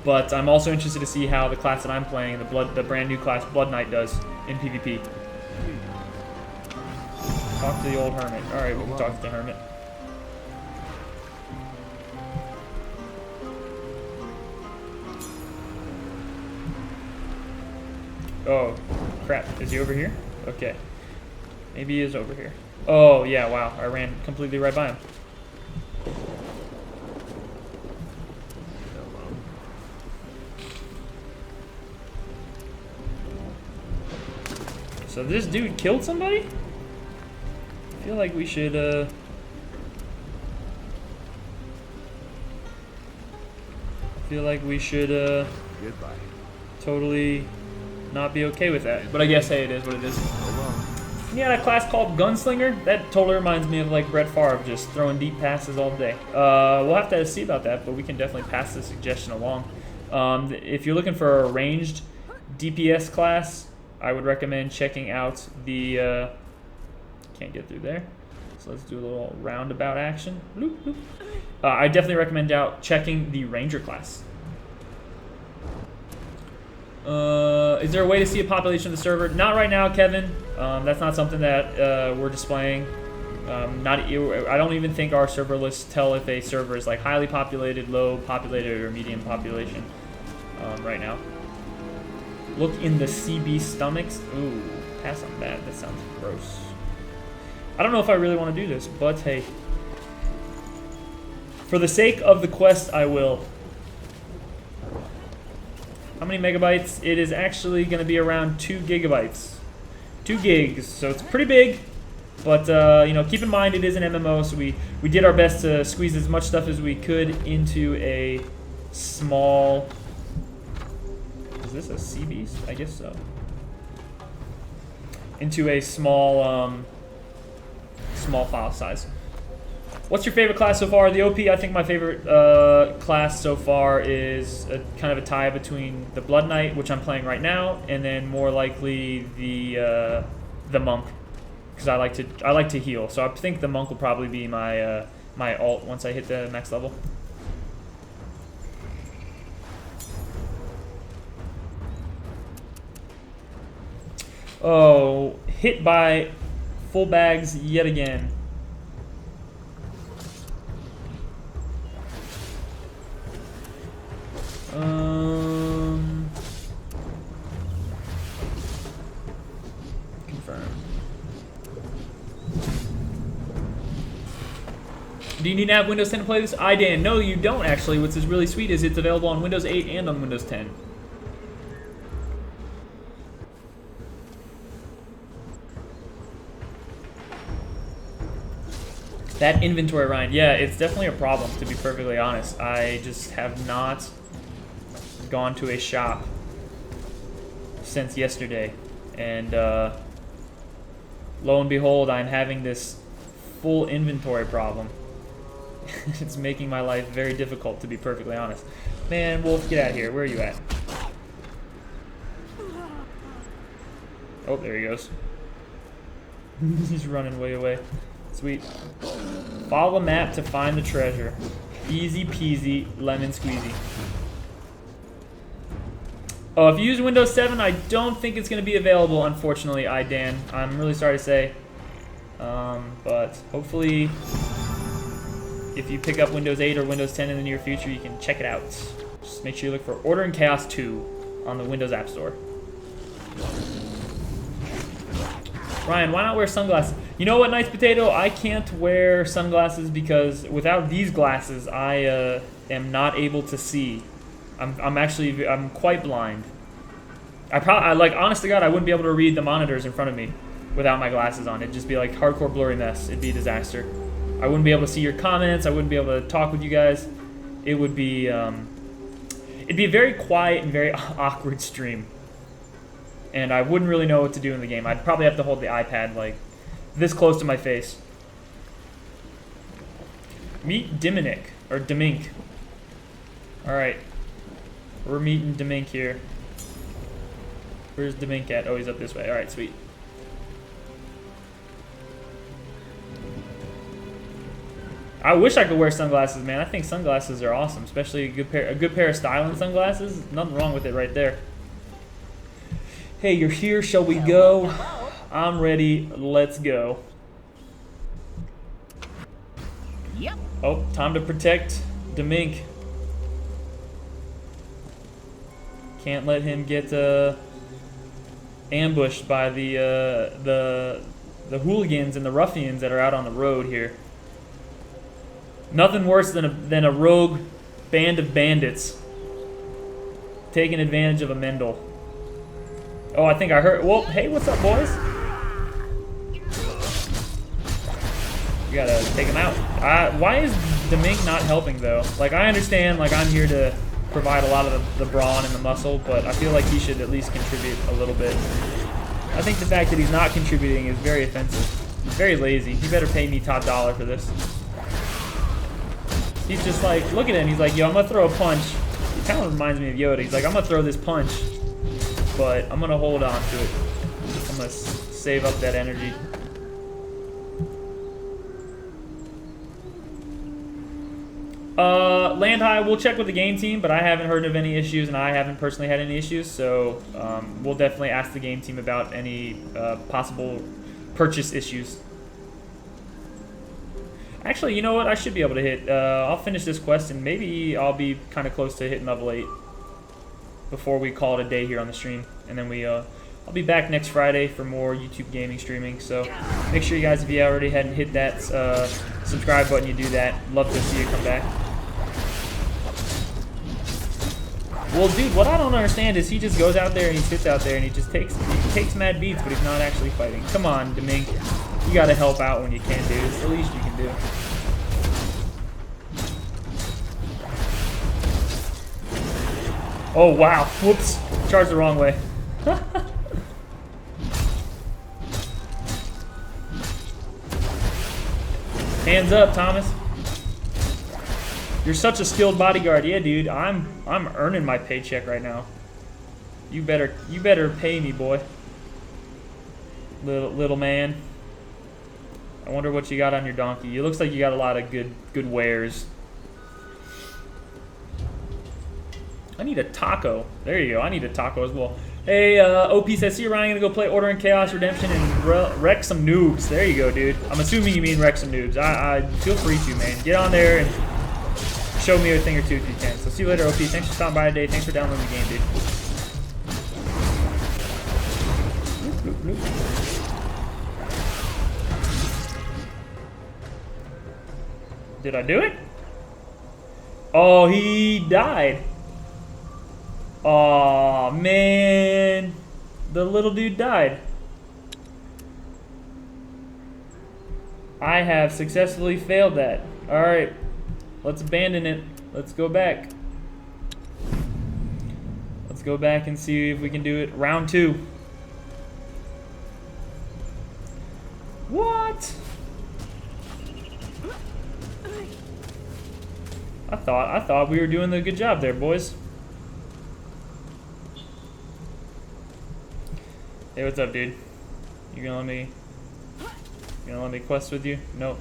But I'm also interested to see how the class that I'm playing, the brand new class Blood Knight, does in PvP. Talk to the old hermit. Alright, we can talk to the hermit. Oh, crap. Is he over here? Okay. Maybe he is over here. Oh, yeah, wow. I ran completely right by him. So this dude killed somebody? I feel like we should, I feel like we should, Goodbye. totally not be okay with that. But I guess, hey, it is what it is. Yeah, that class called Gunslinger, that totally reminds me of, like, Brett Favre, just throwing deep passes all day. We'll have to see about that, but we can definitely pass the suggestion along. If you're looking for a ranged DPS class, I would recommend checking out the, can't get through there. So let's do a little roundabout action. Bloop, bloop. I definitely recommend checking the Ranger class. Is there a way to see a population of the server? Not right now, Kevin. That's not something that we're displaying. I don't even think our server lists tell if a server is like highly populated, low populated, or medium population right now. Look in the CB stomachs. Ooh, pass on that. That sounds gross. I don't know if I really want to do this, but hey. For the sake of the quest, I will. How many megabytes? It is actually going to be around 2 gigabytes. 2 gigs, so it's pretty big. But, you know, keep in mind it is an MMO, so we did our best to squeeze as much stuff as we could into a small... Is this a sea beast? I guess so. Into a small, small file size. What's your favorite class so far? The OP, I think my favorite class so far is kind of a tie between the Blood Knight, which I'm playing right now, and then more likely the Monk, because I like to heal. So I think the Monk will probably be my my alt once I hit the max level. Oh, hit by full bags yet again. Confirm. Do you need to have Windows 10 to play this? Dan, no, you don't actually. What's is really sweet is it's available on Windows 8 and on Windows 10. That inventory grind, yeah, it's definitely a problem, to be perfectly honest. I just have not gone to a shop since yesterday. And lo and behold, I'm having this full inventory problem. It's making my life very difficult, to be perfectly honest. Man, Wolf, get out of here. Where are you at? Oh, there he goes. He's running way away. Sweet. Follow the map to find the treasure. Easy peasy, lemon squeezy. Oh, if you use Windows 7, I don't think it's going to be available, unfortunately, Dan. I'm really sorry to say. But hopefully, if you pick up Windows 8 or Windows 10 in the near future, you can check it out. Just make sure you look for Order in Chaos 2 on the Windows App Store. Ryan, why not wear sunglasses? You know what, Nice Potato? I can't wear sunglasses because without these glasses, I am not able to see. I'm quite blind. Like, honest to God, I wouldn't be able to read the monitors in front of me without my glasses on. It'd just be like hardcore blurry mess. It'd be a disaster. I wouldn't be able to see your comments. I wouldn't be able to talk with you guys. It would be, it'd be a very quiet and very awkward stream. And I wouldn't really know what to do in the game. I'd probably have to hold the iPad, like, this close to my face. Meet Diminic, or Demink. Alright. We're meeting Demink here. Where's Demink at? Oh, he's up this way. Alright, sweet. I wish I could wear sunglasses, man. I think sunglasses are awesome, especially a good pair of styling sunglasses. Nothing wrong with it right there. Hey, you're here. Shall we go? I'm ready. Let's go. Yep. Oh, time to protect Demink. Can't let him get ambushed by the hooligans and the ruffians that are out on the road here. Nothing worse than a rogue band of bandits taking advantage of a Mendel. Oh, I think I heard. Well, hey, what's up, boys? You gotta take him out. Why is Demink not helping though? Like, I understand. Like, I'm here to provide a lot of the brawn and the muscle, but I feel like he should at least contribute a little bit. I think the fact that he's not contributing is very offensive. He's very lazy. He better pay me top dollar for this. He's just like, look at him. He's like, yo, I'm gonna throw a punch. He kind of reminds me of Yoda. He's like, I'm gonna throw this punch, but I'm gonna hold on to it. I'm gonna save up that energy. Land high, we'll check with the game team, but I haven't heard of any issues, and I haven't personally had any issues, so we'll definitely ask the game team about any possible purchase issues. Actually, you know what? I should be able to hit. I'll finish this quest, and maybe I'll be kind of close to hitting level 8 before we call it a day here on the stream, and then I'll be back next Friday for more YouTube gaming streaming. So make sure you guys, if you already hadn't hit that subscribe button, you do that. Love to see you come back. Well, dude, what I don't understand is he just goes out there and he sits out there and he takes mad beats, but he's not actually fighting. Come on, Demink. You gotta help out when you can, dude. It's the least you can do. Oh, wow. Whoops. Charged the wrong way. Hands up, Thomas. You're such a skilled bodyguard. Yeah, dude. I'm earning my paycheck right now. You better pay me, boy. Little man. I wonder what you got on your donkey. It looks like you got a lot of good wares. I need a taco. There you go. I need a taco as well. Hey, OP says, see you, Ryan. Gonna go play Order and Chaos Redemption and wreck some noobs. There you go, dude. I'm assuming you mean wreck some noobs. I feel free to, man. Get on there and show me a thing or two if you can. So see you later, OP. Thanks for stopping by today. Thanks for downloading the game, dude. Bloop, bloop, bloop. Did I do it? Oh, he died. Aw, man. The little dude died. I have successfully failed that. Alright. Let's abandon it. Let's go back. Let's go back and see if we can do it. Round 2. What? I thought we were doing a good job there, boys. Hey, what's up, dude? You gonna let me quest with you? Nope.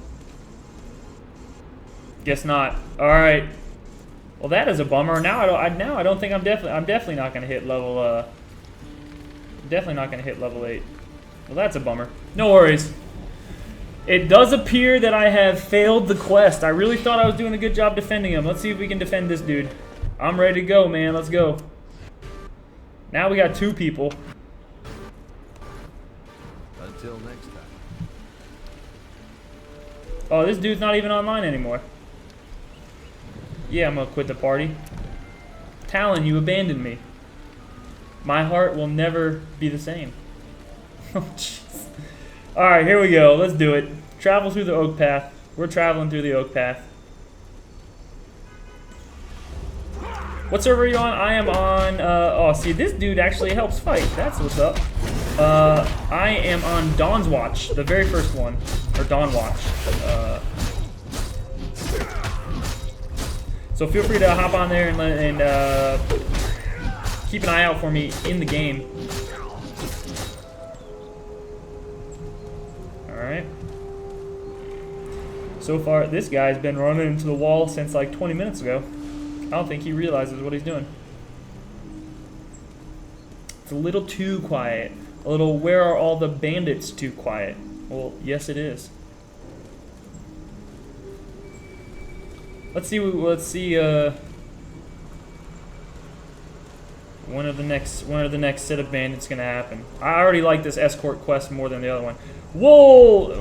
Guess not. All right. Well, that is a bummer. Now I don't think I'm definitely not gonna hit level. Definitely not gonna hit level 8. Well, that's a bummer. No worries. It does appear that I have failed the quest. I really thought I was doing a good job defending him. Let's see if we can defend this dude. I'm ready to go, man. Let's go. Now we got 2 people. Until next time. Oh, this dude's not even online anymore. Yeah, I'm gonna quit the party. Talon, you abandoned me. My heart will never be the same. Oh, jeez. Alright, here we go. Let's do it. Travel through the oak path. We're traveling through the oak path. What server are you on? I am on, oh, see, this dude actually helps fight. That's what's up. I am on Dawn's Watch, the very first one. Or Dawn Watch. So feel free to hop on there and keep an eye out for me in the game. Alright. So far, this guy's been running into the wall since like 20 minutes ago. I don't think he realizes what he's doing. It's a little too quiet. A little, where are all the bandits too quiet? Well, yes it is. Let's see, when are the next set of bandits gonna happen? I already like this escort quest more than the other one. Whoa!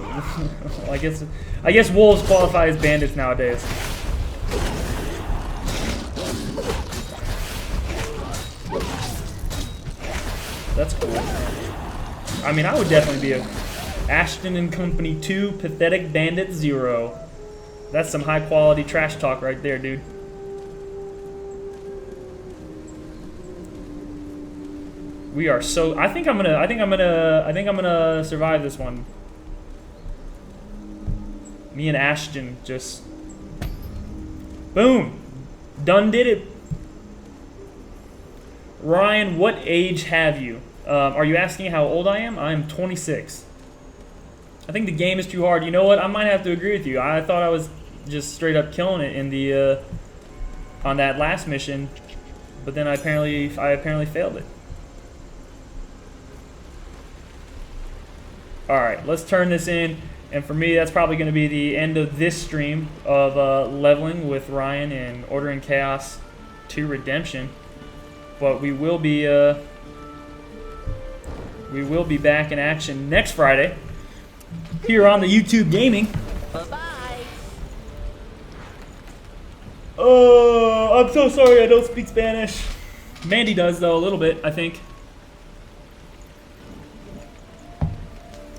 I guess wolves qualify as bandits nowadays. That's cool. I mean, I would definitely be a Ashton and Company 2, Pathetic Bandit 0. That's some high quality trash talk right there, dude. We are so. I think I'm gonna survive this one. Me and Ashton just. Boom! Done did it. Ryan, what age have you? Are you asking how old I am? I'm 26. I think the game is too hard. You know what? I might have to agree with you. I thought I was just straight up killing it in the on that last mission, but then I apparently failed it. All right, let's turn this in. And for me, that's probably going to be the end of this stream of leveling with Ryan and Order and Chaos 2 Redemption. But we will be back in action next Friday here on the YouTube Gaming. Bye-bye. Oh, I'm so sorry I don't speak Spanish. Mandy does, though, a little bit, I think.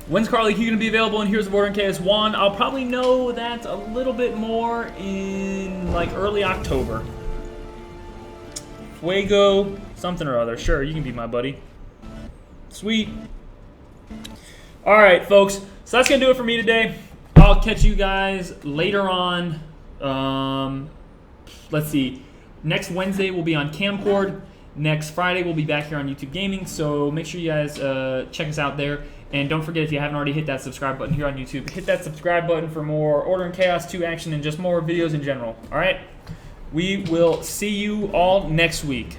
When's Carly Q going to be available in Heroes of Order and Chaos 1? I'll probably know that a little bit more in, like, early October. Fuego, something or other. Sure, you can be my buddy. Sweet. All right, folks. So that's going to do it for me today. I'll catch you guys later on. Let's see. Next Wednesday we'll be on Camcord. Next Friday we'll be back here on YouTube Gaming. So make sure you guys check us out there. And don't forget, if you haven't already hit that subscribe button here on YouTube, hit that subscribe button for more Order and Chaos 2 action and just more videos in general. All right? We will see you all next week.